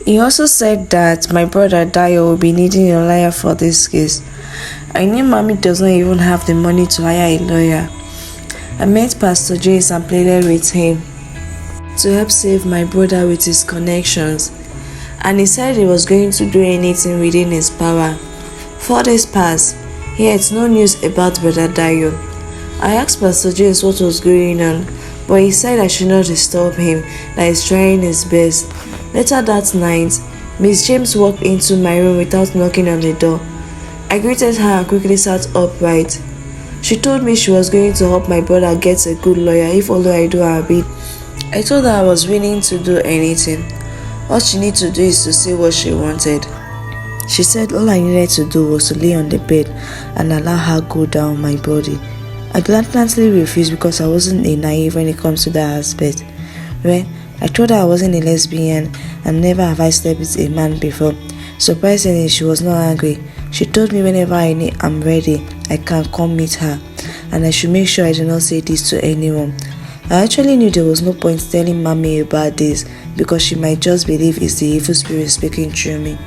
He also said that my brother Dio will be needing a lawyer for this case. I knew mommy does not even have the money to hire a lawyer. I met Pastor James and pleaded with him to help save my brother with his connections, and he said he was going to do anything within his power. 4 days passed, yet no news about brother Dio. I asked Pastor James what was going on, but he said I should not disturb him, that he's trying his best. Later that night, Miss James walked into my room without knocking on the door. I greeted her and quickly sat upright. She told me she was going to help my brother get a good lawyer if only I do her bid. I told her I was willing to do anything. All she needed to do is to say what she wanted. She said all I needed to do was to lay on the bed and allow her go down my body. I blatantly refused because I wasn't a naive when it comes to that aspect. Well, I told her I wasn't a lesbian and never have I slept with a man before. Surprisingly, she was not angry. She told me whenever I'm ready, I can come meet her, and I should make sure I do not say this to anyone. I actually knew there was no point telling mommy about this because she might just believe it's the evil spirit speaking through me.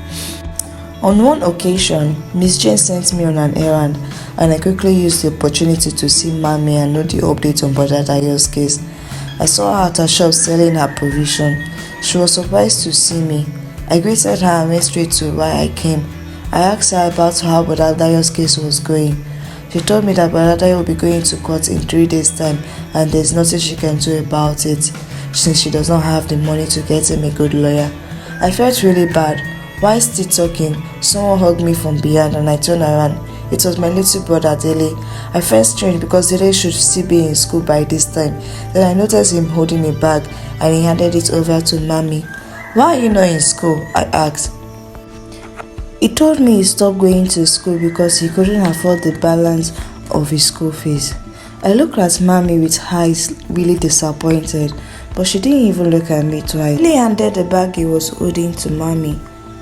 On one occasion, Miss Jane sent me on an errand, and I quickly used the opportunity to see mommy and know the update on Brother Dio's case. I saw her at her shop selling her provision. She was surprised to see me. I greeted her and went straight to why I came. I asked her about how Brother Dio's case was going. She told me that Brother Dio will be going to court in 3 days' time and there's nothing she can do about it since she does not have the money to get him a good lawyer. I felt really bad. While still talking, someone hugged me from behind and I turned around. It was my little brother Dele. I felt strange because Dele should still be in school by this time. Then I noticed him holding a bag and he handed it over to mommy. Why are you not in school? I asked. He told me he stopped going to school because he couldn't afford the balance of his school fees. I looked at mommy with eyes really disappointed, but she didn't even look at me twice. He handed the bag he was holding to mommy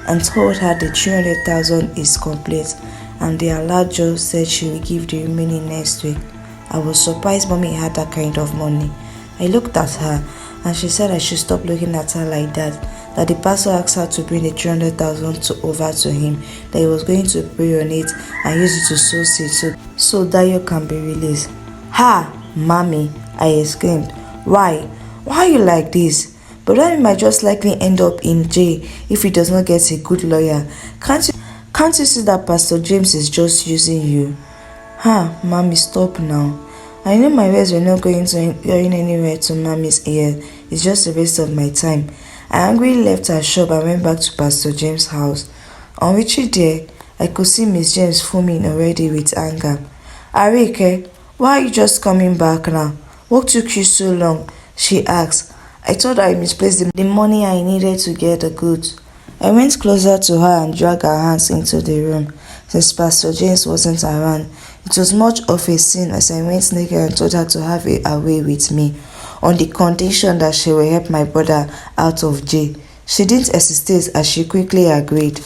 and told her the 300,000 is complete and the alert judge said she will give the remaining next week. I was surprised mommy had that kind of money. I looked at her and she said I should stop looking at her like that the pastor asked her to bring the 300,000 over to him, that he was going to pray on it and use it to sow seed so Dio can be released. Ha! Mommy, I exclaimed. Why? Why are you like this? But then he might just likely end up in jail if he does not get a good lawyer. Can't you see that Pastor James is just using you? Ha! Mommy, stop now. I knew my words were not going anywhere to mommy's ear. It's just a waste of my time. I angrily left her shop and went back to Pastor James' house. On reaching there, I could see Miss James foaming already with anger. Arike, why are you just coming back now? What took you so long? She asked. I told her I misplaced the money I needed to get the goods. I went closer to her and dragged her hands into the room. Since Pastor James wasn't around, it was much of a sin as I went naked and told her to have it away with me, on the condition that she will help my brother out of jail. She didn't hesitate as she quickly agreed.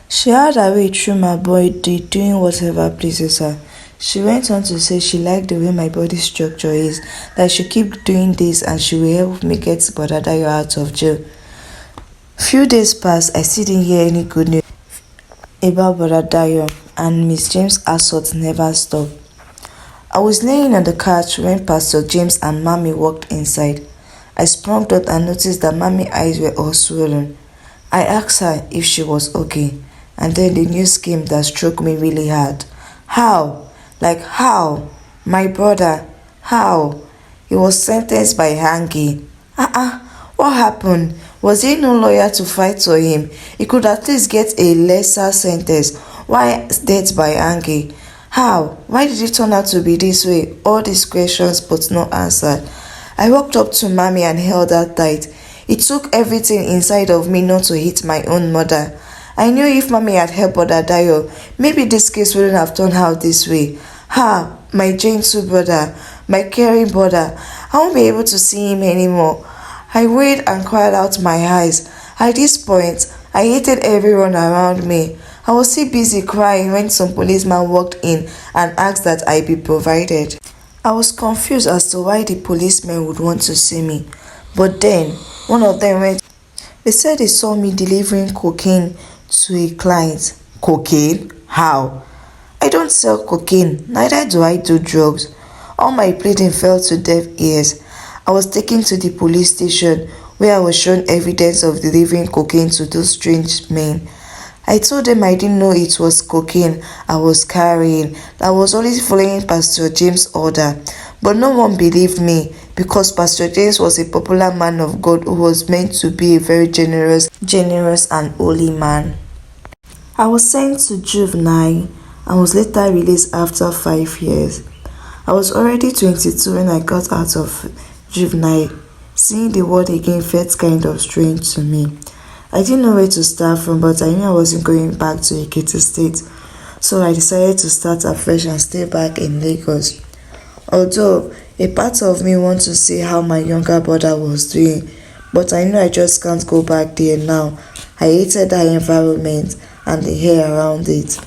She had her way through my body, doing whatever pleases her. She went on to say she liked the way my body structure is, that I should keep doing this and she will help me get Brother Dio out of jail. Few days passed, I still didn't hear any good news about Brother Dio, and Miss James' assault never stopped. I was laying on the couch when Pastor James and Mommy walked inside. I sprung up and noticed that Mommy's eyes were all swollen. I asked her if she was okay, and then the news came that struck me really hard. How? Like how? My brother, how? He was sentenced by hanging. What happened? Was there no lawyer to fight for him? He could at least get a lesser sentence. Why death by hanging? How? Why did it turn out to be this way? All these questions but no answer. I walked up to Mommy and held her tight. It took everything inside of me not to hit my own mother. I knew if Mommy had helped Brother Dio, maybe this case wouldn't have turned out this way. My gentle brother, my caring brother. I won't be able to see him anymore. I waited and cried out my eyes. At this point, I hated everyone around me. I was still busy crying when some policeman walked in and asked that I be provided. I was confused as to why the policemen would want to see me. But then, one of them They said they saw me delivering cocaine to a client. Cocaine? How? I don't sell cocaine, neither do I do drugs. All my pleading fell to deaf ears. I was taken to the police station where I was shown evidence of delivering cocaine to those strange men. I told them I didn't know it was cocaine I was carrying, that I was only following Pastor James' order. But no one believed me because Pastor James was a popular man of God who was meant to be a very generous and holy man. I was sent to juvenile and was later released after 5 years. I was already 22 when I got out of juvenile. Seeing the world again felt kind of strange to me. I didn't know where to start from, but I knew I wasn't going back to Ekiti State, so I decided to start afresh and stay back in Lagos. Although a part of me wants to see how my younger brother was doing, but I know I just can't go back there now. I hated that environment and the air around it.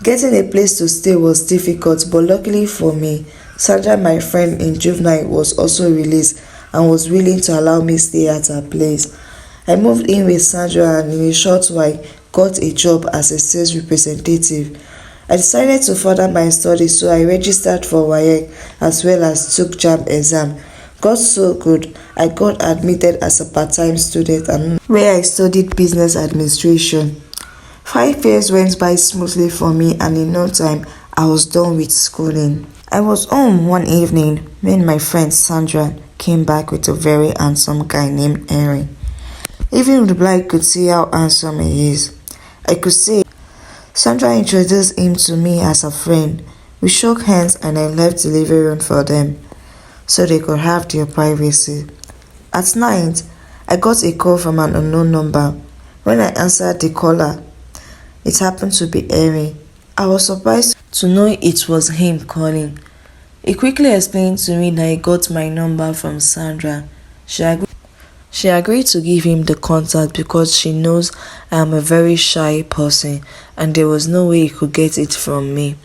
Getting a place to stay was difficult, but luckily for me, Sandra, my friend in juvenile, was also released and was willing to allow me stay at her place. I moved in with Sandra and in a short while got a job as a sales representative. I decided to further my studies, so I registered for WAEC as well as took JAMB exam. Got so good, I got admitted as a part-time student and where I studied business administration. 5 years went by smoothly for me and in no time I was done with schooling. I was home one evening when my friend Sandra came back with a very handsome guy named Henry. Even the blind could see how handsome he is. I could say Sandra introduced him to me as a friend. We shook hands and I left the living room for them so they could have their privacy. At night, I got a call from an unknown number. When I answered the caller, it happened to be Henry. I was surprised to know it was him calling. He quickly explained to me that he got my number from Sandra. She agreed to give him the contact because she knows I am a very shy person and there was no way he could get it from me.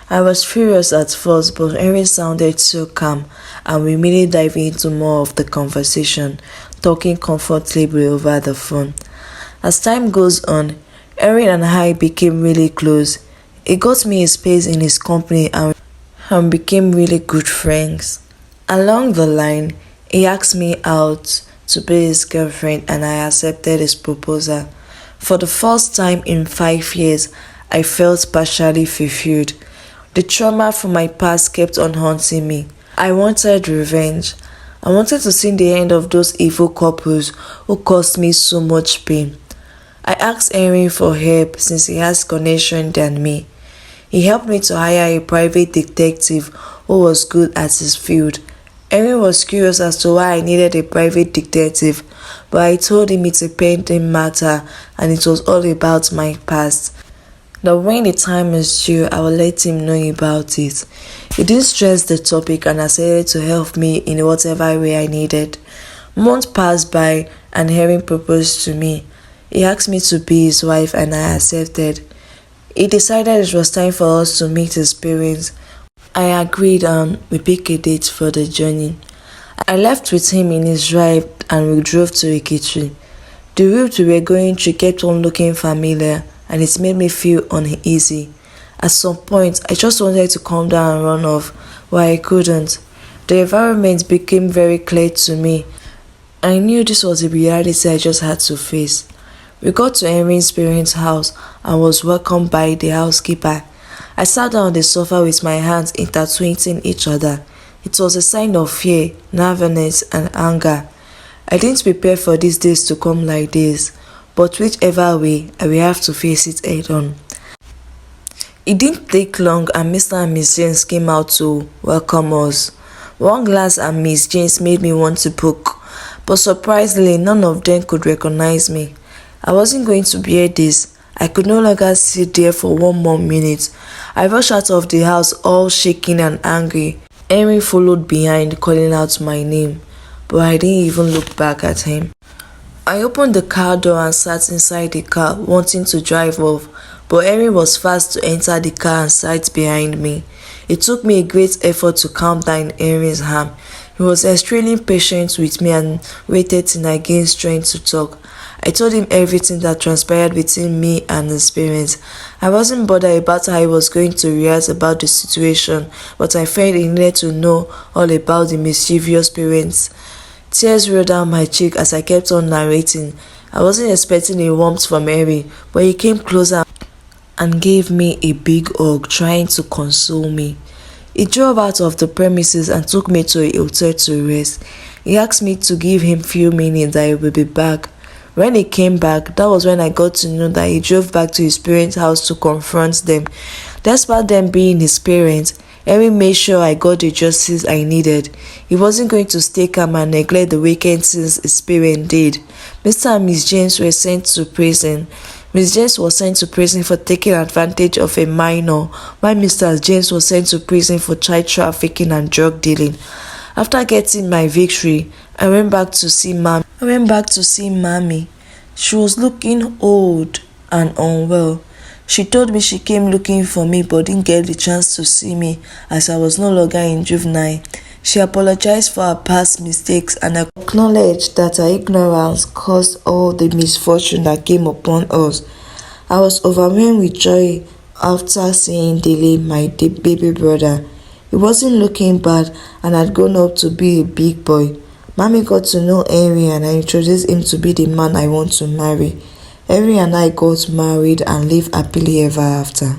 I was furious at first, but Henry sounded so calm and we immediately dived into more of the conversation, talking comfortably over the phone. As time goes on, Henry and I became really close. He got me a space in his company and became really good friends. Along the line, he asked me out to be his girlfriend and I accepted his proposal. For the first time in 5 years, I felt partially fulfilled. The trauma from my past kept on haunting me. I wanted revenge. I wanted to see the end of those evil couples who caused me so much pain. I asked Henry for help since he has connection than me. He helped me to hire a private detective who was good at his field. Henry was curious as to why I needed a private detective, but I told him it's a pending matter and it was all about my past. That when the time is due, I will let him know about it. He didn't stress the topic and acceded to help me in whatever way I needed. Months passed by and Henry proposed to me. He asked me to be his wife and I accepted. He decided it was time for us to meet his parents. I agreed and we picked a date for the journey. I left with him in his drive and we drove to Ekiti. The route we were going through kept on looking familiar and it made me feel uneasy. At some point, I just wanted to calm down and run off, but I couldn't. The environment became very clear to me. I knew this was a reality I just had to face. We got to Henry's parents' house and was welcomed by the housekeeper. I sat down on the sofa with my hands intertwining each other. It was a sign of fear, nervousness, and anger. I didn't prepare for these days to come like this, but whichever way, I will have to face it head on. It didn't take long and Mr. and Miss James came out to welcome us. One glance at Miss James made me want to poke, but surprisingly none of them could recognize me. I wasn't going to bear this. I could no longer sit there for 1 more minute. I rushed out of the house all shaking and angry. Henry followed behind calling out my name, but I didn't even look back at him. I opened the car door and sat inside the car wanting to drive off, but Henry was fast to enter the car and sat behind me. It took me a great effort to calm down Henry's arm. He was extremely patient with me and waited till I gained strength to talk. I told him everything that transpired between me and his parents. I wasn't bothered about how he was going to react about the situation, but I felt he needed to know all about the mischievous parents. Tears rolled down my cheek as I kept on narrating. I wasn't expecting a warmth from Harry, but he came closer and gave me a big hug, trying to console me. He drove out of the premises and took me to a hotel to rest. He asked me to give him few minutes that he would be back. When he came back, that was when I got to know that he drove back to his parents' house to confront them. Despite them being his parents, Henry made sure I got the justice I needed. He wasn't going to stay calm and neglect the wicked things his parents did. Mr. and Miss James were sent to prison. Miss James was sent to prison for taking advantage of a minor, while Mr. James was sent to prison for child trafficking and drug dealing. After getting my victory, I went back to see Mommy. She was looking old and unwell. She told me she came looking for me but didn't get the chance to see me as I was no longer in juvenile. She apologized for her past mistakes and acknowledged that her ignorance caused all the misfortune that came upon us. I was overwhelmed with joy after seeing Dele, my baby brother. He wasn't looking bad and had grown up to be a big boy. Mommy got to know Henry and I introduced him to be the man I want to marry. Henry and I got married and lived happily ever after.